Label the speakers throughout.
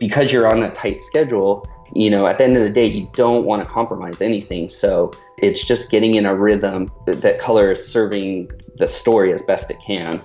Speaker 1: because you're on a tight schedule, at the end of the day, you don't want to compromise anything. So it's just getting in a rhythm that color is serving the story as best it can.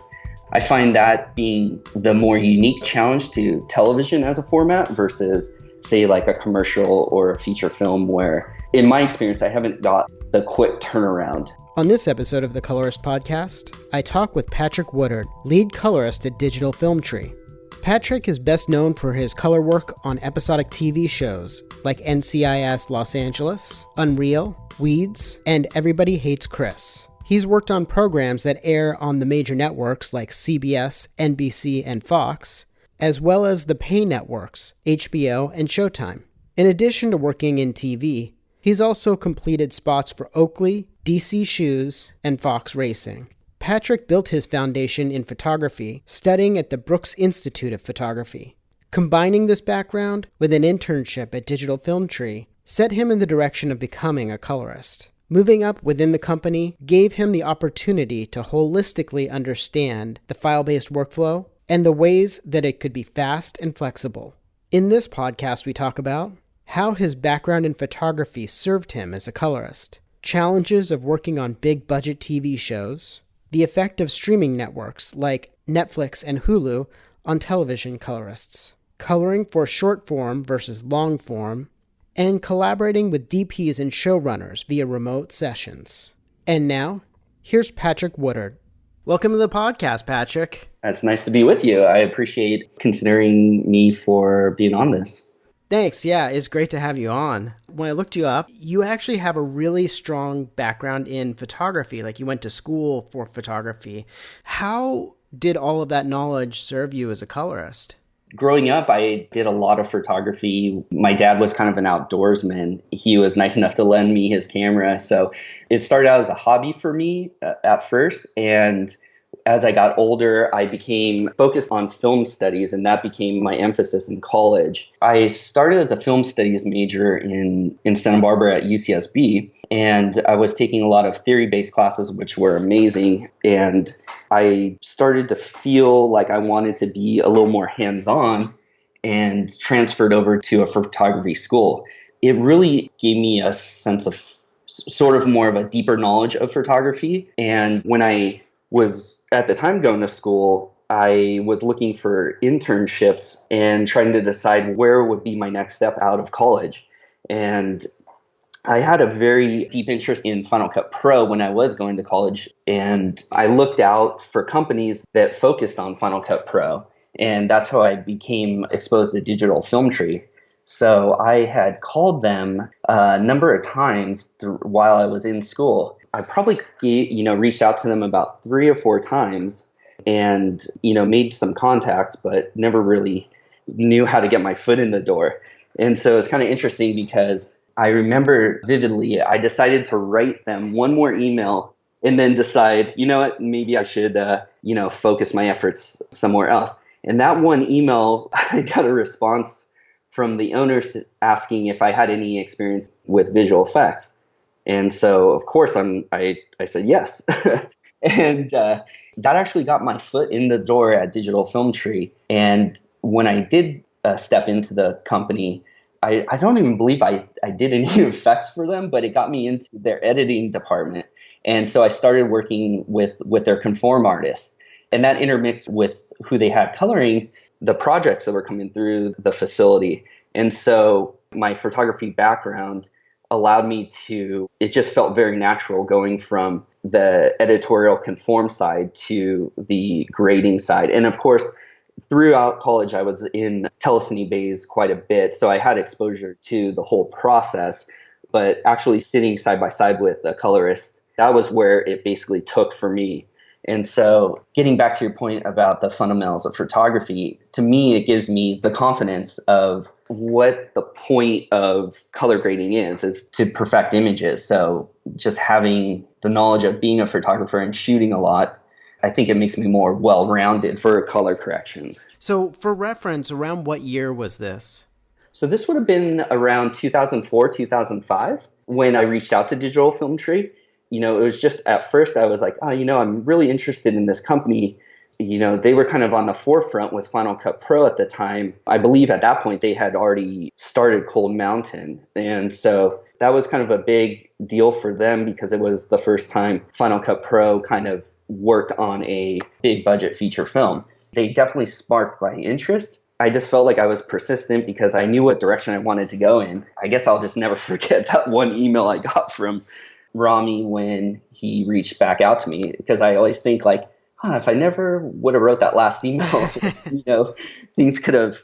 Speaker 1: I find that being the more unique challenge to television as a format versus, say, like a commercial or a feature film where, in my experience, I haven't got the quick turnaround.
Speaker 2: On this episode of the Colorist Podcast, I talk with Patrick Woodard, lead colorist at Digital Film Tree. Patrick is best known for his color work on episodic TV shows like NCIS Los Angeles, Unreal, Weeds, and Everybody Hates Chris. He's worked on programs that air on the major networks like CBS, NBC, and Fox, as well as the pay networks, HBO and Showtime. In addition to working in TV, he's also completed spots for Oakley, DC Shoes, and Fox Racing. Patrick built his foundation in photography, studying at the Brooks Institute of Photography. Combining this background with an internship at Digital Film Tree set him in the direction of becoming a colorist. Moving up within the company gave him the opportunity to holistically understand the file-based workflow and the ways that it could be fast and flexible. In this podcast, we talk about how his background in photography served him as a colorist, challenges of working on big-budget TV shows, the effect of streaming networks like Netflix and Hulu on television colorists, coloring for short form versus long form, and collaborating with DPs and showrunners via remote sessions. And now, here's Patrick Woodard. Welcome to the podcast, Patrick.
Speaker 1: It's nice to be with you. I appreciate considering me for being on this.
Speaker 2: Thanks. Yeah, it's great to have you on. When I looked you up, you actually have a really strong background in photography. Like you went to school for photography. How did all of that knowledge serve you as a colorist?
Speaker 1: Growing up, I did a lot of photography. My dad was kind of an outdoorsman. He was nice enough to lend me his camera. So it started out as a hobby for me at first. And as I got older, I became focused on film studies, and that became my emphasis in college. I started as a film studies major in Santa Barbara at UCSB, and I was taking a lot of theory-based classes, which were amazing. And I started to feel like I wanted to be a little more hands-on and transferred over to a photography school. It really gave me a sense of sort of more of a deeper knowledge of photography. And when I was at the time going to school, I was looking for internships and trying to decide where would be my next step out of college. And I had a very deep interest in Final Cut Pro when I was going to college. And I looked out for companies that focused on Final Cut Pro. And that's how I became exposed to Digital Film Tree. So I had called them a number of times while I was in school. I probably, reached out to them about 3 or 4 times and, made some contacts, but never really knew how to get my foot in the door. And so it's kind of interesting because I remember vividly, I decided to write them one more email and then decide, maybe I should, focus my efforts somewhere else. And that one email, I got a response from the owners asking if I had any experience with visual effects. And so, of course, I said yes. And that actually got my foot in the door at Digital Film Tree. And when I did step into the company, I don't even believe I did any effects for them, but it got me into their editing department. And so I started working with their conform artists. And that intermixed with who they had coloring the projects that were coming through the facility. And so my photography background allowed me to, it just felt very natural going from the editorial conform side to the grading side. And of course, throughout college, I was in telecine bays quite a bit. So I had exposure to the whole process, but actually sitting side by side with a colorist, that was where it basically took for me. And so getting back to your point about the fundamentals of photography, to me, it gives me the confidence of what the point of color grading is to perfect images. So just having the knowledge of being a photographer and shooting a lot, I think it makes me more well-rounded for color correction.
Speaker 2: So for reference, around what year was this?
Speaker 1: So this would have been around 2004, 2005 when I reached out to Digital Film Tree. It was just at first I was like, I'm really interested in this company. they were kind of on the forefront with Final Cut Pro at the time. I believe at that point they had already started Cold Mountain. And so that was kind of a big deal for them because it was the first time Final Cut Pro kind of worked on a big budget feature film. They definitely sparked my interest. I just felt like I was persistent because I knew what direction I wanted to go in. I guess I'll just never forget that one email I got from Rami when he reached back out to me, because I always think like, if I never would have wrote that last email, things could have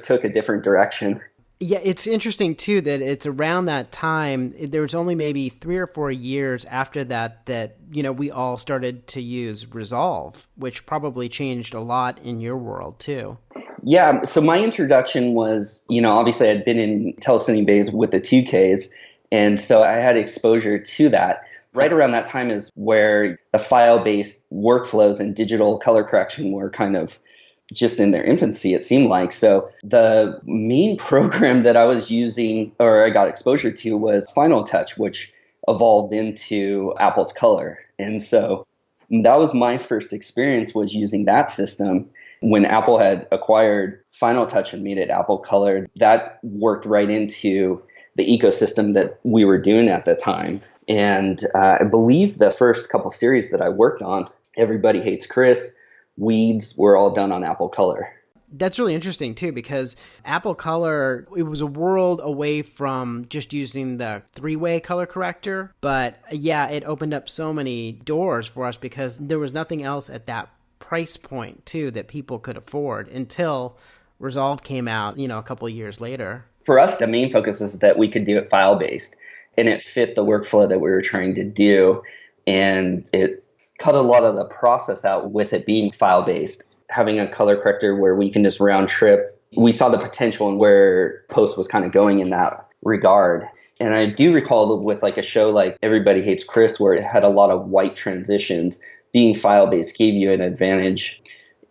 Speaker 1: took a different direction.
Speaker 2: Yeah, it's interesting too that it's around that time. There was only maybe 3 or 4 years after that we all started to use Resolve, which probably changed a lot in your world too.
Speaker 1: Yeah, so my introduction was, obviously I'd been in telecine bays with the 2Ks, and so I had exposure to that. Right around that time is where the file-based workflows and digital color correction were kind of just in their infancy, it seemed like. So the main program that I was using, or I got exposure to, was Final Touch, which evolved into Apple's Color. And so that was my first experience, was using that system. When Apple had acquired Final Touch and made it Apple Color, that worked right into the ecosystem that we were doing at the time. And I believe the first couple series that I worked on, Everybody Hates Chris, Weeds, were all done on Apple Color.
Speaker 2: That's really interesting too, because Apple Color, it was a world away from just using the 3-way color corrector. But yeah, it opened up so many doors for us because there was nothing else at that price point too that people could afford until Resolve came out, a couple of years later.
Speaker 1: For us, the main focus is that we could do it file-based, and it fit the workflow that we were trying to do. And it cut a lot of the process out with it being file-based. Having a color corrector where we can just round trip, we saw the potential and where post was kind of going in that regard. And I do recall with like a show like Everybody Hates Chris, where it had a lot of white transitions, being file-based gave you an advantage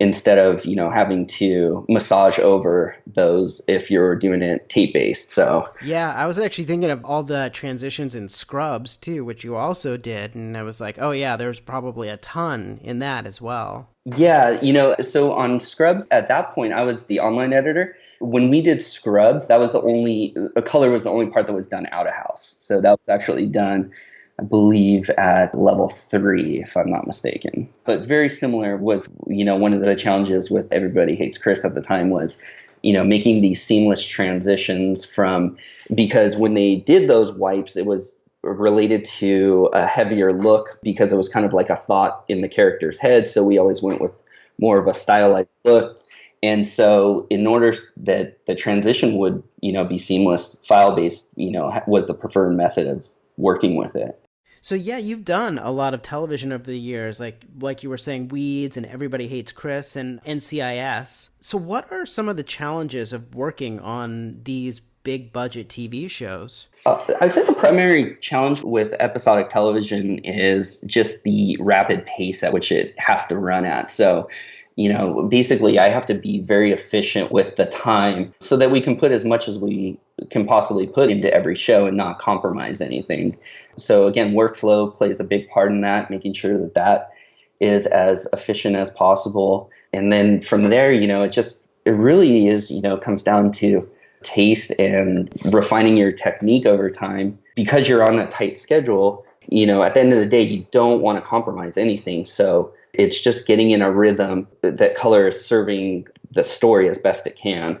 Speaker 1: instead of, having to massage over those if you're doing it tape-based. So
Speaker 2: yeah, I was actually thinking of all the transitions in Scrubs too, which you also did. And I was like, oh yeah, there's probably a ton in that as well.
Speaker 1: Yeah, so on Scrubs, at that point, I was the online editor. When we did Scrubs, color was the only part that was done out of house. So that was actually done, I believe, at level 3, if I'm not mistaken. But very similar was, one of the challenges with Everybody Hates Chris at the time was, making these seamless transitions because when they did those wipes, it was related to a heavier look because it was kind of like a thought in the character's head. So we always went with more of a stylized look. And so in order that the transition would, be seamless, file-based, was the preferred method of working with it.
Speaker 2: So yeah, you've done a lot of television over the years, like you were saying, Weeds and Everybody Hates Chris and NCIS. So what are some of the challenges of working on these big budget TV shows?
Speaker 1: I'd say the primary challenge with episodic television is just the rapid pace at which it has to run at. So, basically I have to be very efficient with the time so that we can put as much as we can possibly put into every show and not compromise anything. So again, workflow plays a big part in that, making sure that is as efficient as possible. And then from there, it really is, comes down to taste and refining your technique over time. Because you're on a tight schedule, at the end of the day, you don't want to compromise anything. So it's just getting in a rhythm that color is serving the story as best it can.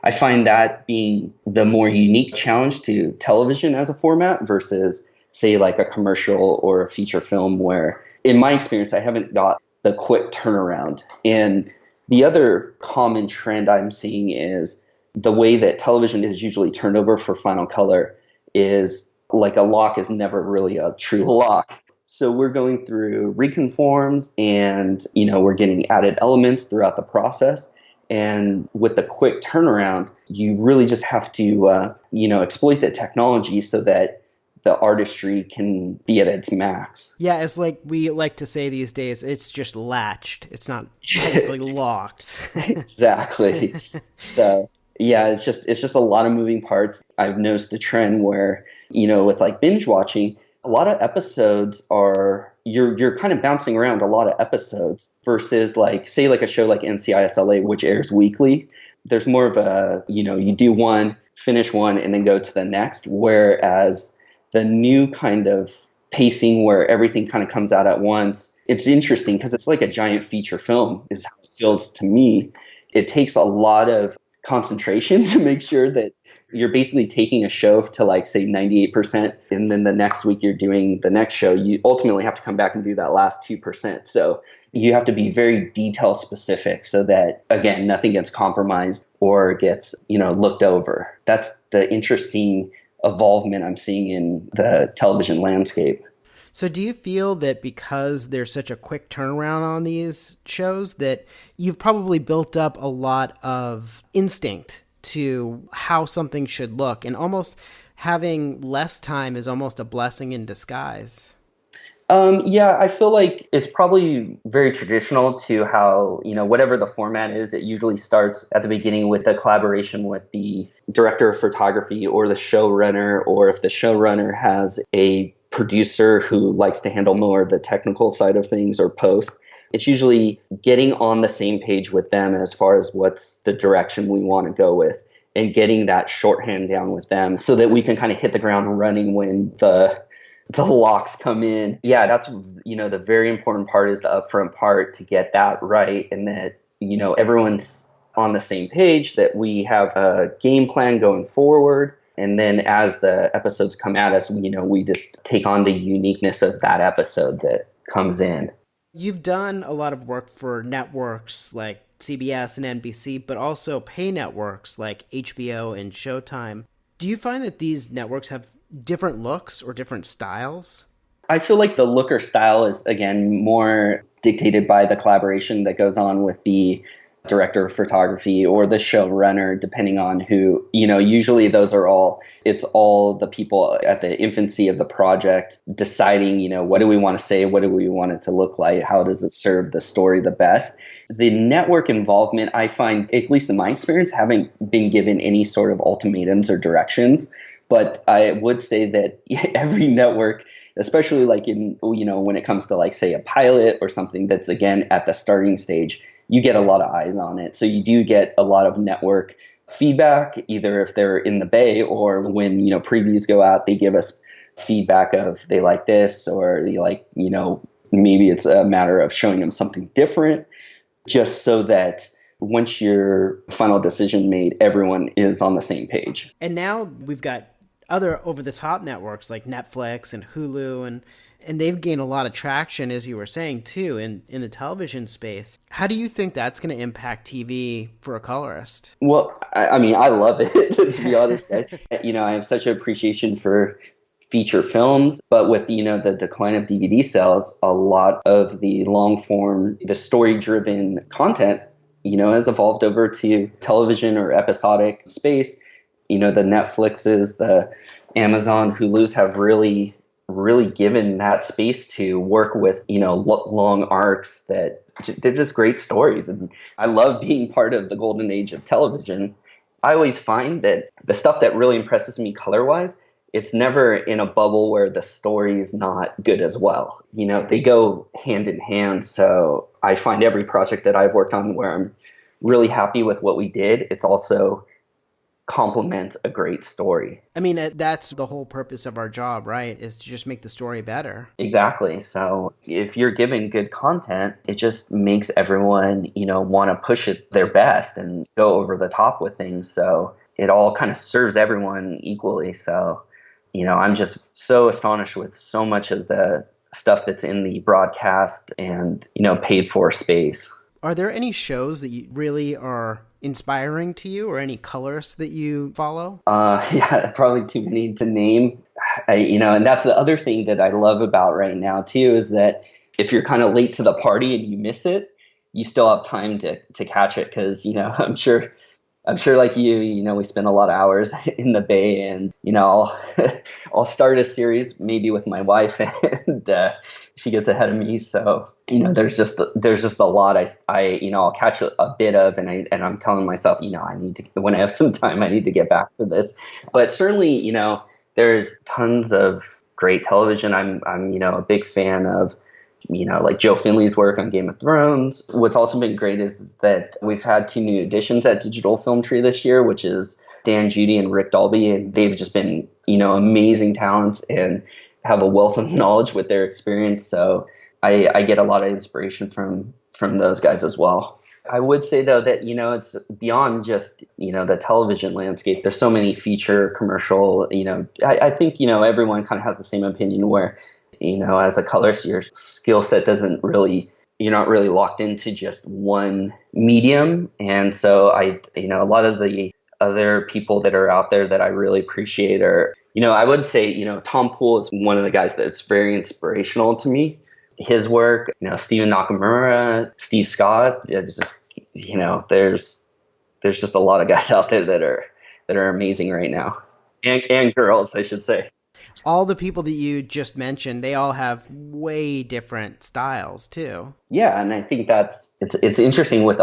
Speaker 1: I find that being the more unique challenge to television as a format versus, say, like a commercial or a feature film where, in my experience, I haven't got the quick turnaround. And the other common trend I'm seeing is the way that television is usually turned over for Final Color is like a lock is never really a true lock. So we're going through reconforms and, we're getting added elements throughout the process. And with the quick turnaround, you really just have to, exploit the technology so that the artistry can be at its max.
Speaker 2: Yeah, it's like we like to say these days, it's just latched. It's not technically locked.
Speaker 1: Exactly. So yeah, it's just a lot of moving parts. I've noticed a trend where, with like binge watching, a lot of episodes are you're kind of bouncing around a lot of episodes versus like, say like a show like NCIS LA, which airs weekly. There's more of a, you do one, finish one, and then go to the next. Whereas the new kind of pacing where everything kind of comes out at once, it's interesting because it's like a giant feature film is how it feels to me. It takes a lot of concentration to make sure that you're basically taking a show to like say 98%, and then the next week you're doing the next show. You ultimately have to come back and do that last 2%. So you have to be very detail specific so that, again, nothing gets compromised or gets, looked over. That's the interesting evolvement I'm seeing in the television landscape.
Speaker 2: So do you feel that because there's such a quick turnaround on these shows that you've probably built up a lot of instinct to how something should look, and almost having less time is almost a blessing in disguise?
Speaker 1: Yeah, I feel like it's probably very traditional to how, whatever the format is, it usually starts at the beginning with a collaboration with the director of photography or the showrunner, or if the showrunner has a producer who likes to handle more of the technical side of things or post. It's usually getting on the same page with them as far as what's the direction we want to go with, and getting that shorthand down with them so that we can kind of hit the ground running when the locks come in. Yeah, that's, the very important part is the upfront part, to get that right, and that, everyone's on the same page, that we have a game plan going forward. And then as the episodes come at us, we just take on the uniqueness of that episode that comes in.
Speaker 2: You've done a lot of work for networks like CBS and NBC, but also pay networks like HBO and Showtime. Do you find that these networks have different looks or different styles?
Speaker 1: I feel like the look or style is, again, more dictated by the collaboration that goes on with the director of photography or the showrunner, depending on who, usually it's all the people at the infancy of the project deciding, what do we want to say? What do we want it to look like? How does it serve the story the best? The network involvement, I find, at least in my experience, haven't been given any sort of ultimatums or directions. But I would say that every network, especially like in, when it comes to like, say, a pilot or something that's, again, at the starting stage, you get a lot of eyes on it. So you do get a lot of network feedback, either if they're in the Bay or when, previews go out, they give us feedback of they like this, or they like, maybe it's a matter of showing them something different, just so that once your final decision made, everyone is on the same page.
Speaker 2: And now we've got other over-the-top networks like Netflix and Hulu, and they've gained a lot of traction, as you were saying, too, in the television space. How do you think that's going to impact TV for a colorist?
Speaker 1: Well, I mean, I love it, to be honest. I have such an appreciation for feature films, but with, the decline of DVD sales, a lot of the long form, the story-driven content, has evolved over to television or episodic space. The Netflixes, the Amazon, Hulus have really given that space to work with, long arcs that they're just great stories. And I love being part of the golden age of television. I always find that the stuff that really impresses me color-wise, it's never in a bubble where the story's not good as well. They go hand in hand. So I find every project that I've worked on where I'm really happy with what we did, it's also complements a great story. I
Speaker 2: mean, that's the whole purpose of our job, right? Is to just make the story better.
Speaker 1: Exactly. So if you're giving good content, it just makes everyone, want to push it their best and go over the top with things. So it all kind of serves everyone equally. So, I'm just so astonished with so much of the stuff that's in the broadcast and, paid for space.
Speaker 2: Are there any shows that you really are inspiring to you, or any colorists that you follow?
Speaker 1: Yeah, probably too many to name. And that's the other thing that I love about right now too, is that if you're kind of late to the party and you miss it, you still have time to catch it. Cause, I'm sure like you, we spend a lot of hours in the Bay, and, I'll start a series maybe with my wife and, she gets ahead of me. So, there's just a lot I'll catch a bit of, and I'm telling myself, I need to, when I have some time, I need to get back to this. But certainly, there's tons of great television. I'm a big fan of like Joe Finley's work on Game of Thrones. What's also been great is that we've had 2 new additions at Digital Film Tree this year, which is Dan Judy and Rick Dalby, and they've just been, amazing talents and have a wealth of knowledge with their experience. So I get a lot of inspiration from those guys as well. I would say, though, that, it's beyond just, the television landscape. There's so many feature, commercial, I think, everyone kind of has the same opinion where, as a colorist, your skill set you're not really locked into just one medium. And so a lot of the other people that are out there that I really appreciate are, I would say, Tom Poole is one of the guys that's very inspirational to me. His work, Steven Nakamura, Steve Scott, it's just, there's just a lot of guys out there that are amazing right now, and girls, I should say.
Speaker 2: All the people that you just mentioned, they all have way different styles too.
Speaker 1: Yeah, and I think it's interesting with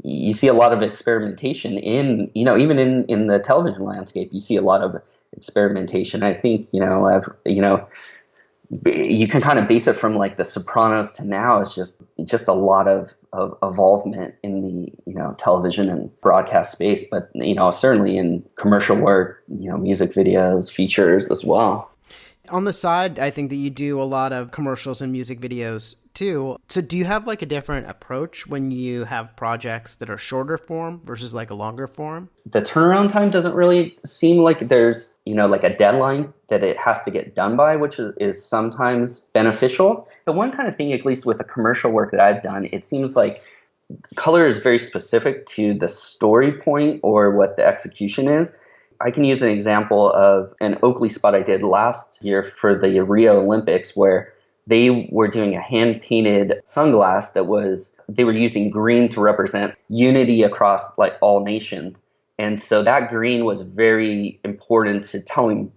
Speaker 1: you see a lot of experimentation in, even in the television landscape. You see a lot of experimentation. I think, you can kind of base it from like The Sopranos to now. It's just a lot of evolvement in the, television and broadcast space, but, certainly in commercial work, music videos, features as well.
Speaker 2: On the side, I think that you do a lot of commercials and music videos too. So do you have like a different approach when you have projects that are shorter form versus like a longer form?
Speaker 1: The turnaround time doesn't really seem like there's, like a deadline that it has to get done by, which is sometimes beneficial. The one kind of thing, at least with the commercial work that I've done, it seems like color is very specific to the story point or what the execution is. I can use an example of an Oakley spot I did last year for the Rio Olympics, where they were doing a hand-painted sunglass they were using green to represent unity across like all nations. And so that green was very important to telling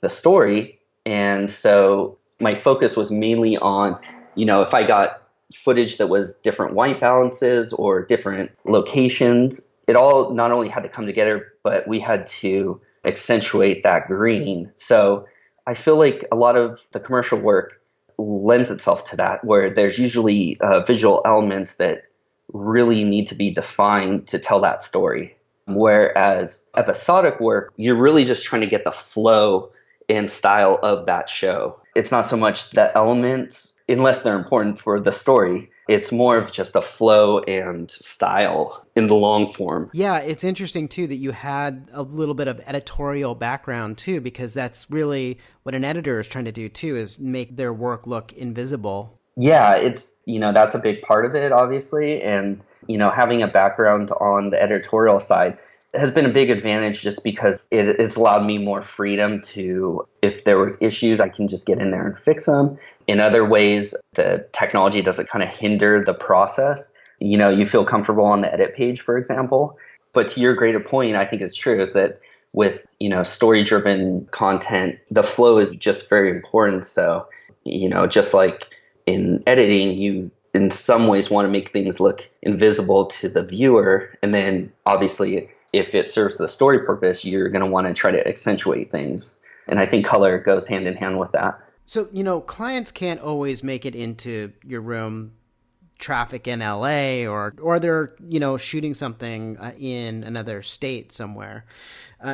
Speaker 1: the story. And so my focus was mainly on, if I got footage that was different white balances or different locations, it all not only had to come together, but we had to accentuate that green. So I feel like a lot of the commercial work lends itself to that, where there's usually visual elements that really need to be defined to tell that story. Whereas episodic work, you're really just trying to get the flow and style of that show. It's not so much the elements, unless they're important for the story. It's more of just a flow and style in the long form.
Speaker 2: Yeah, it's interesting too that you had a little bit of editorial background too, because that's really what an editor is trying to do too, is make their work look invisible.
Speaker 1: Yeah, it's, that's a big part of it, obviously. And, having a background on the editorial side has been a big advantage, just because it's allowed me more freedom to, if there was issues, I can just get in there and fix them. In other ways, the technology doesn't kind of hinder the process. You feel comfortable on the edit page, for example. But to your greater point, I think it's true, is that with, story-driven content, the flow is just very important. So, just like in editing, you in some ways want to make things look invisible to the viewer. And then obviously, if it serves the story purpose, you're going to want to try to accentuate things. And I think color goes hand in hand with that.
Speaker 2: So, clients can't always make it into your room, traffic in LA, or they're, shooting something in another state somewhere.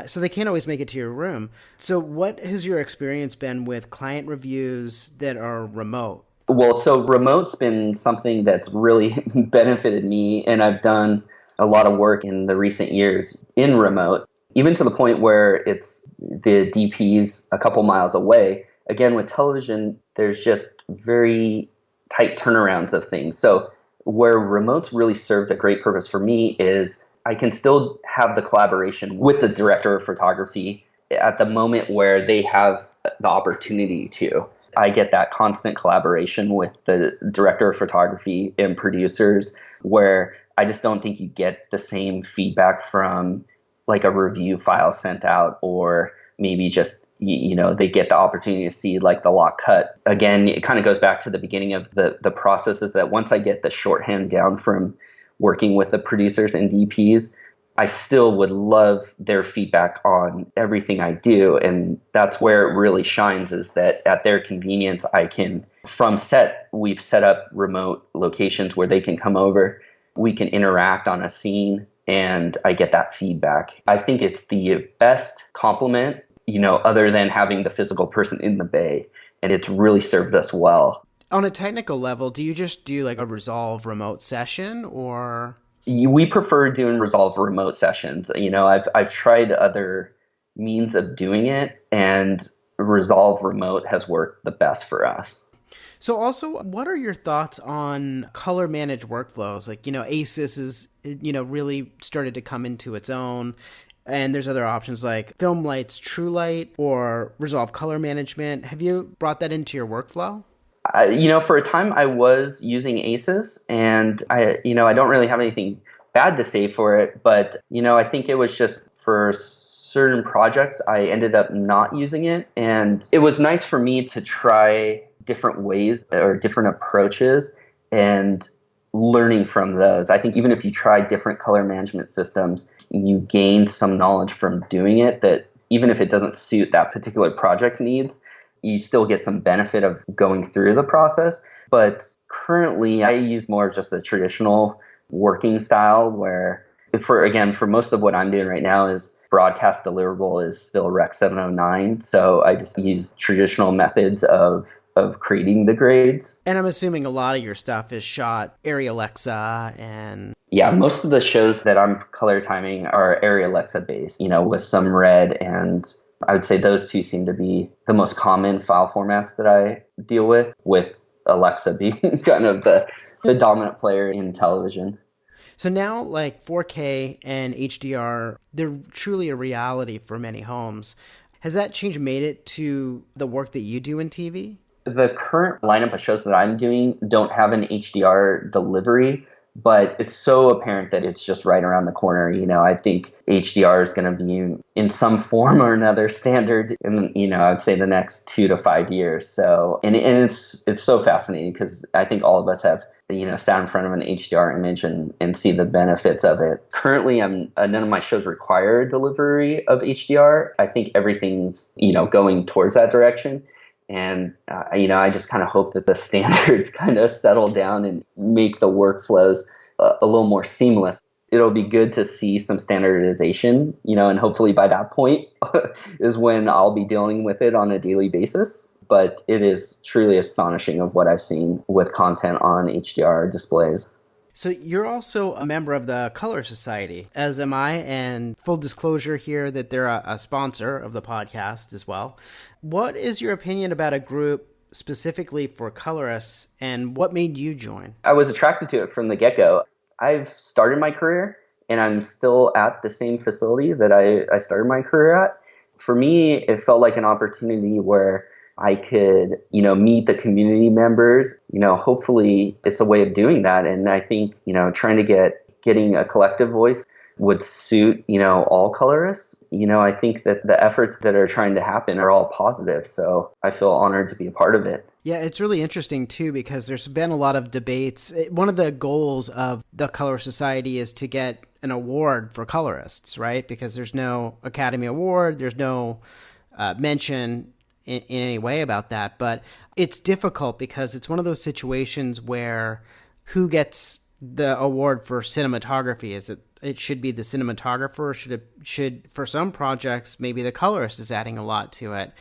Speaker 2: So they can't always make it to your room. So what has your experience been with client reviews that are remote?
Speaker 1: Well, so remote's been something that's really benefited me, and I've done a lot of work in the recent years in remote, even to the point where it's the DP's a couple miles away. Again, with television, there's just very tight turnarounds of things. So where remotes really served a great purpose for me is I can still have the collaboration with the director of photography at the moment where they have the opportunity to. I get that constant collaboration with the director of photography and producers, where I just don't think you get the same feedback from like a review file sent out, or maybe just, they get the opportunity to see like the lock cut. Again, it kind of goes back to the beginning of the process, is that once I get the shorthand down from working with the producers and DPs, I still would love their feedback on everything I do. And that's where it really shines, is that at their convenience, I can, from set, we've set up remote locations where they can come over. We can interact on a scene and I get that feedback. I think it's the best compliment, other than having the physical person in the bay. And it's really served us well.
Speaker 2: On a technical level, do you just do like a Resolve remote session, or?
Speaker 1: We prefer doing Resolve remote sessions. I've tried other means of doing it, and Resolve remote has worked the best for us.
Speaker 2: So also, what are your thoughts on color managed workflows? Like, ACES is, really started to come into its own. And there's other options like Film Light's True Light or Resolve Color Management. Have you brought that into your workflow?
Speaker 1: For a time I was using ACES, and I don't really have anything bad to say for it, but, I think it was just for certain projects, I ended up not using it. And it was nice for me to try different ways or different approaches and learning from those. I think even if you try different color management systems, you gain some knowledge from doing it, that even if it doesn't suit that particular project's needs, you still get some benefit of going through the process. But currently, I use more of just a traditional working style where, for most of what I'm doing right now is broadcast deliverable is still Rec 709. So I just use traditional methods of creating the grades.
Speaker 2: And I'm assuming a lot of your stuff is shot Arri Alexa and...
Speaker 1: Yeah, most of the shows that I'm color timing are Arri Alexa based, with some red, and I would say those two seem to be the most common file formats that I deal with Alexa being kind of the dominant player in television.
Speaker 2: So now, like 4K and HDR, they're truly a reality for many homes. Has that change made it to the work that you do in TV?
Speaker 1: The current lineup of shows that I'm doing don't have an HDR delivery, but it's so apparent that it's just right around the corner. I think HDR is going to be in some form or another standard in, I'd say the next 2 to 5 years. So, and it's so fascinating because I think all of us have, sat in front of an HDR image and see the benefits of it. Currently, none of my shows require a delivery of HDR. I think everything's, going towards that direction. And, I just kind of hope that the standards kind of settle down and make the workflows a little more seamless. It'll be good to see some standardization, and hopefully by that point is when I'll be dealing with it on a daily basis. But it is truly astonishing of what I've seen with content on HDR displays.
Speaker 2: So you're also a member of the Color Society, as am I, and full disclosure here that they're a sponsor of the podcast as well. What is your opinion about a group specifically for colorists, and what made you join?
Speaker 1: I was attracted to it from the get-go. I've started my career, and I'm still at the same facility that I started my career at. For me, it felt like an opportunity where I could, meet the community members. Hopefully it's a way of doing that. And I think, trying to getting a collective voice would suit, all colorists. I think that the efforts that are trying to happen are all positive. So I feel honored to be a part of it.
Speaker 2: Yeah, it's really interesting too, because there's been a lot of debates. One of the goals of the Color Society is to get an award for colorists, right? Because there's no Academy Award, there's no mention in any way about that, but it's difficult because it's one of those situations where who gets the award for cinematography? Is it should be the cinematographer, or should for some projects maybe the colorist is adding a lot to it?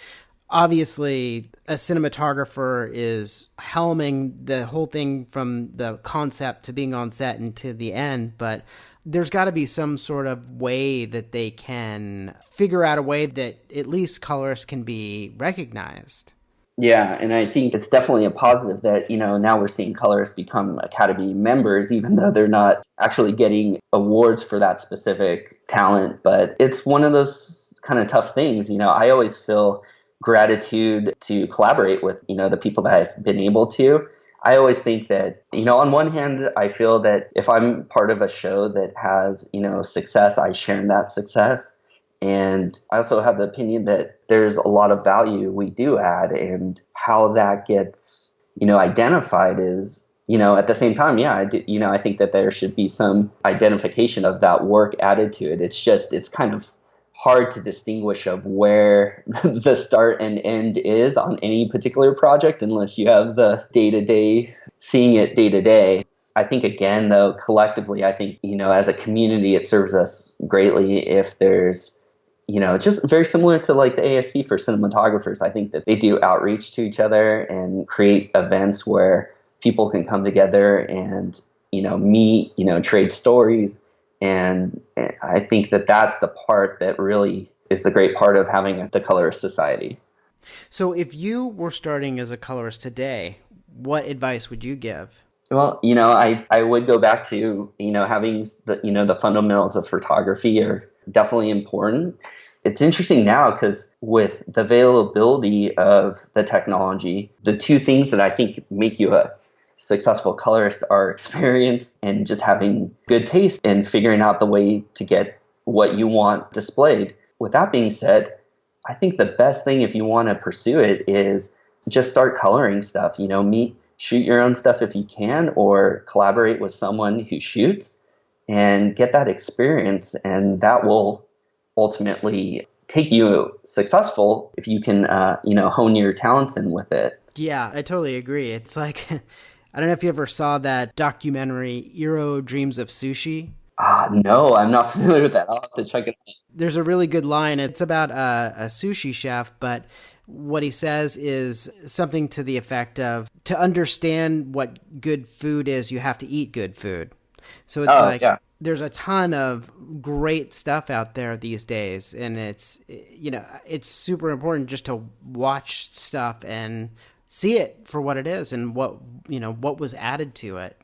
Speaker 2: Obviously, a cinematographer is helming the whole thing from the concept to being on set and to the end, but there's got to be some sort of way that they can figure out a way that at least colorists can be recognized.
Speaker 1: Yeah, and I think it's definitely a positive that, now we're seeing colorists become Academy members, even though they're not actually getting awards for that specific talent. But it's one of those kind of tough things. I always feel gratitude to collaborate with, the people that I've been able to. I always think that, on one hand, I feel that if I'm part of a show that has, success, I share in that success. And I also have the opinion that there's a lot of value we do add, and how that gets, identified is at the same time, yeah, I think that there should be some identification of that work added to it. It's kind of hard to distinguish of where the start and end is on any particular project unless you have the day-to-day, seeing it day-to-day. I think, again, though, collectively, I think, as a community, it serves us greatly if there's, just very similar to like the ASC for cinematographers. I think that they do outreach to each other and create events where people can come together and, meet, trade stories. And I think that that's the part that really is the great part of having the Colorist Society.
Speaker 2: So if you were starting as a colorist today, what advice would you give?
Speaker 1: Well, I would go back to, having the fundamentals of photography are definitely important. It's interesting now because with the availability of the technology, the two things that I think make you a successful colorist are experience and just having good taste and figuring out the way to get what you want displayed. With that being said, I think the best thing if you want to pursue it is just start coloring stuff, shoot your own stuff if you can, or collaborate with someone who shoots and get that experience. And that will ultimately take you successful if you can, hone your talents in with it.
Speaker 2: Yeah, I totally agree. It's like, I don't know if you ever saw that documentary, Eero Dreams of Sushi.
Speaker 1: No, I'm not familiar with that. I'll have to check it out.
Speaker 2: There's a really good line. It's about a sushi chef, but what he says is something to the effect of, to understand what good food is, you have to eat good food. So it's there's a ton of great stuff out there these days, and it's super important just to watch stuff and see it for what it is and what was added to it.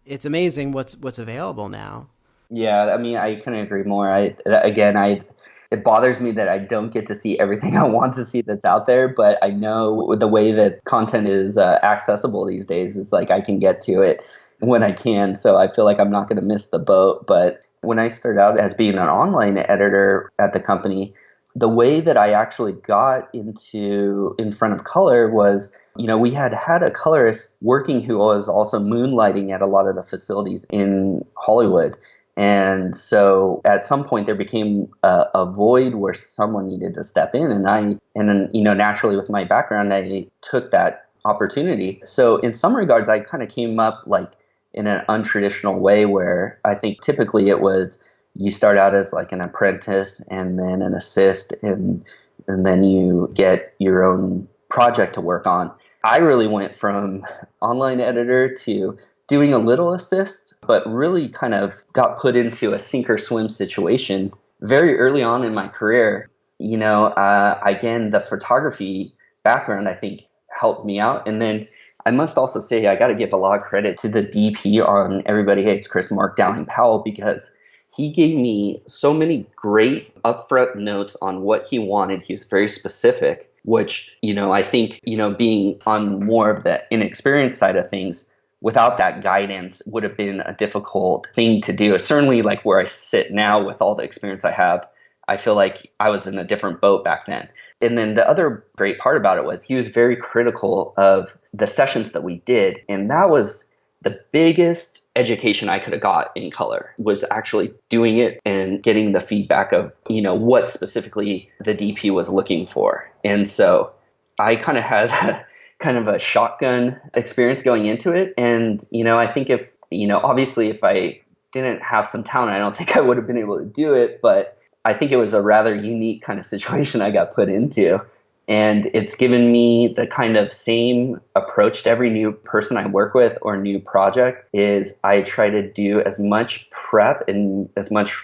Speaker 2: It's amazing what's available now.
Speaker 1: Yeah, I mean, I couldn't agree more. It bothers me that I don't get to see everything I want to see that's out there, but I know the way that content is accessible these days is like I can get to it when I can. So I feel like I'm not going to miss the boat. But when I started out as being an online editor at the company, the way that I actually got in front of color was, we had a colorist working who was also moonlighting at a lot of the facilities in Hollywood. And so at some point there became a void where someone needed to step in, and then naturally with my background, I took that opportunity. So in some regards, I kind of came up like in an untraditional way where I think typically it was you start out as like an apprentice and then an assist, and then you get your own project to work on. I really went from online editor to doing a little assist, but really kind of got put into a sink or swim situation very early on in my career. Again, the photography background, I think, helped me out. And then I must also say, I got to give a lot of credit to the DP on Everybody Hates Chris, Mark Dowling Powell, because he gave me so many great upfront notes on what he wanted. He was very specific, which, I think, being on more of the inexperienced side of things, without that guidance would have been a difficult thing to do. Certainly like where I sit now with all the experience I have, I feel like I was in a different boat back then. And then the other great part about it was he was very critical of the sessions that we did. And that was the biggest education I could have got in color, was actually doing it and getting the feedback of, what specifically the DP was looking for. And so I kind of had kind of a shotgun experience going into it. And, I think if, obviously if I didn't have some talent, I don't think I would have been able to do it. But I think it was a rather unique kind of situation I got put into. And it's given me the kind of same approach to every new person I work with or new project. Is I try to do as much prep and as much,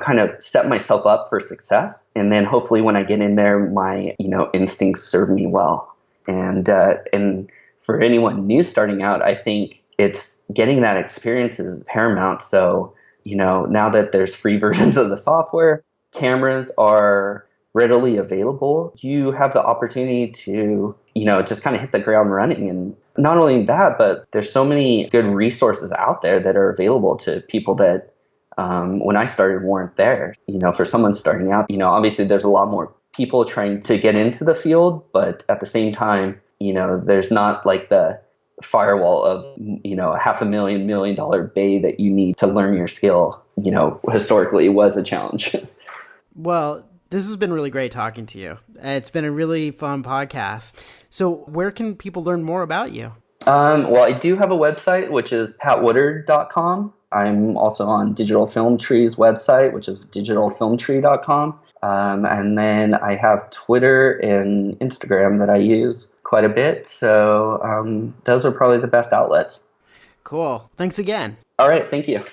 Speaker 1: kind of set myself up for success. And then hopefully when I get in there, my, instincts serve me well. And for anyone new starting out, I think it's getting that experience is paramount. So, now that there's free versions of the software, cameras are readily available, you have the opportunity to, just kind of hit the ground running. And not only that, but there's so many good resources out there that are available to people that when I started weren't there. For someone starting out, obviously there's a lot more people trying to get into the field, but at the same time, there's not like the firewall of, a $500,000 bay that you need to learn your skill, historically was a challenge.
Speaker 2: Well, this has been really great talking to you. It's been a really fun podcast. So where can people learn more about you?
Speaker 1: Well, I do have a website, which is patwoodard.com. I'm also on Digital Film Tree's website, which is digitalfilmtree.com. And then I have Twitter and Instagram that I use quite a bit. So those are probably the best outlets.
Speaker 2: Cool. Thanks again.
Speaker 1: All right. Thank you.